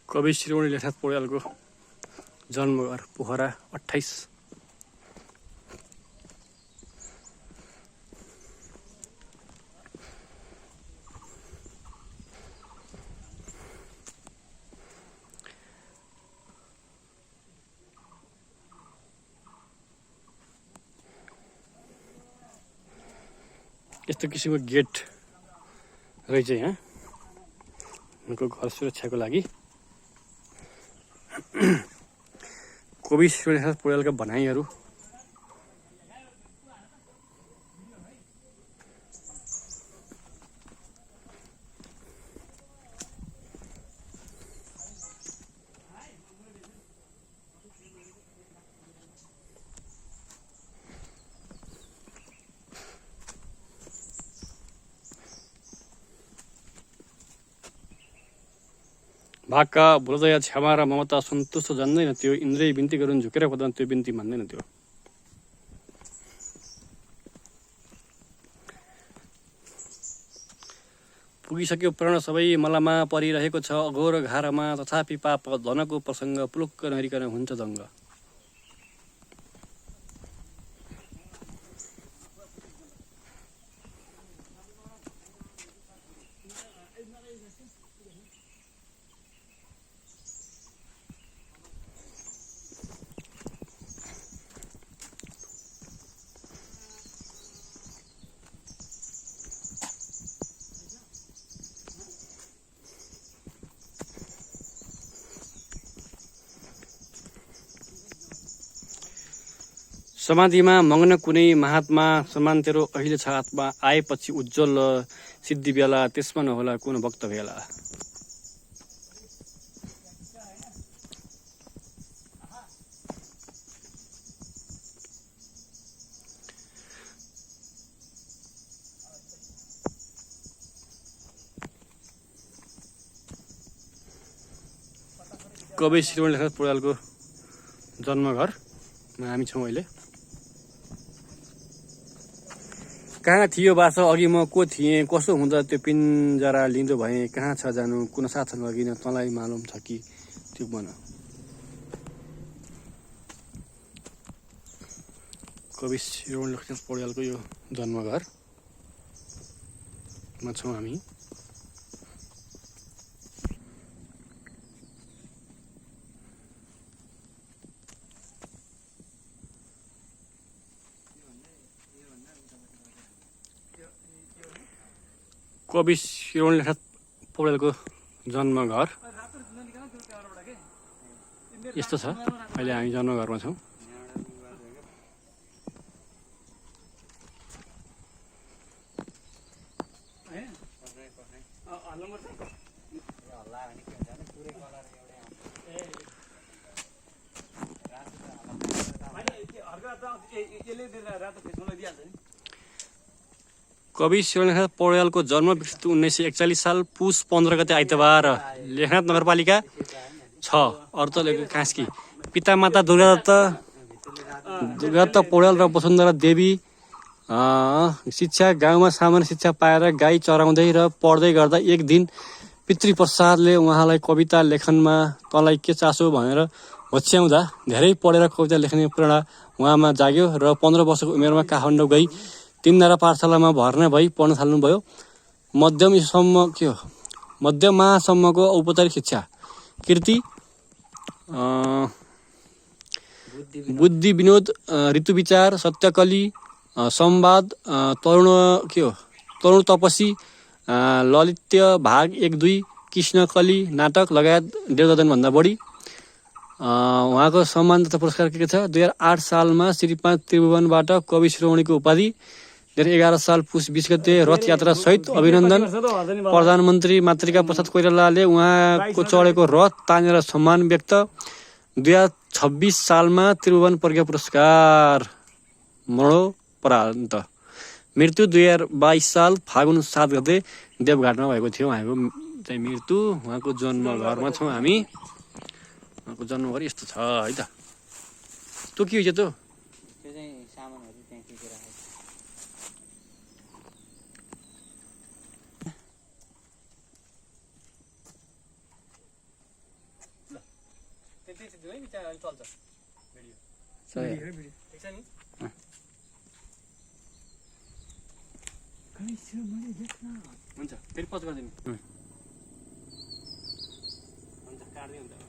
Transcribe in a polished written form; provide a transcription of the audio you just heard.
कवि श्रीमणी लेखनाथ पौड्यालको जन्मघर पोखरा 28। यस्तो किसिमको गेट रहेछ यहाँ उनको घर सुरक्षाको लागि। कवि श्रीमणी लेखनाथ पौड्यालका भनाइहरू भागका बोलदया क्षमा र ममता सन्तुष्ट जान्दैन त्यो, इन्द्रिय बिन्ती गरून् झुकेर खोज्दा त्यो बिन्ती मान्दैन त्यो। पुगिसक्यो प्राण सबै मलामा परिरहेको छ अघोर घारमा, तथापि पाप धनको प्रसङ्ग पुलुक्क नहेरिकन हुन्छ दङ्ग। समाधिमा मग्न कुनै महात्मा समान तेरो अहिले छ आत्मा, आएपछि उज्जवल सिद्धि बेला त्यसमा नहोला कुन भक्त भेला। कवि श्रीमणी लेखनाथ पौड्यालको जन्मघरमा हामी छौँ अहिले। कहाँ थियो बास अघि म को थिएँ, कसो हुँदा त्यो पिन्जरा लिँदो भएँ, कहाँ छ जानु कुन साथ लगिन तँलाई मालुम छ कि त्यो मन। कवि श्रीमणी लेखनाथ पौड्यालको यो जन्मघरमा छौँ हामी। कवि श्रीमणी लेखनाथ पौड्यालको जन्मघर यस्तो छ। अहिले हामी जन्मघरमा छौँ। कवि श्रीमणी लेखनाथ पौड्यालको जन्म 1941 साल पुस 15 गते आइतबार लेखनाथ नगरपालिका 6 अर्थ कास्की। पिता माता दुर्गादत्त पौड्याल र वसुन्धरा देवी। शिक्षा गाउँमा सामान्य शिक्षा पाएर गाई चराउँदै र पढ्दै गर्दा एक दिन पितृप्रसादले उहाँलाई कविता लेखनमा तँलाई के चासो भनेर होच्याउँदा धेरै पढेर कविता लेख्ने प्रेरणा उहाँमा जाग्यो र 15 वर्षको उमेरमा काठमाडौँ गई तीनधारा पाठशालामा भर्ना भई पढ्न थाल्नुभयो। मध्यमासम्मको औपचारिक शिक्षा कृति बुद्धि विनोद, ऋतुविचार, सत्यकली, संवाद, तरुण तपसी, ललित्य भाग 1-2, कृष्णकली नाटक लगायत 1.5 दर्जनभन्दा बढी। उहाँको सम्मान तथा पुरस्कार के छ। 2008 सालमा श्री 5 त्रिभुवनबाट कवि श्रीमणीको उपाधि। 2011 साल पुस 20 गते रथ यात्रा सहित अभिनन्दन। प्रधानमन्त्री मातृका प्रसाद कोइरालाले उहाँको चढेको रथ तानेर सम्मान व्यक्त। 2026 सालमा त्रिभुवन प्रज्ञा पुरस्कार मरणोपरान्त। मृत्यु 2022 साल फागुन 7 गते देवघाटमा भएको थियो उहाँको चाहिँ मृत्यु। उहाँको जन्मघरमा छौँ हामी। उहाँको जन्मघर यस्तो छ है त। तँ के हो त? यतै दिउँ है बिचरा अलि चल्छ भिडियो ठिक छ नि हुन्छ फेरि पज गरिदिनु हुन्छ काट्दै हुन्छ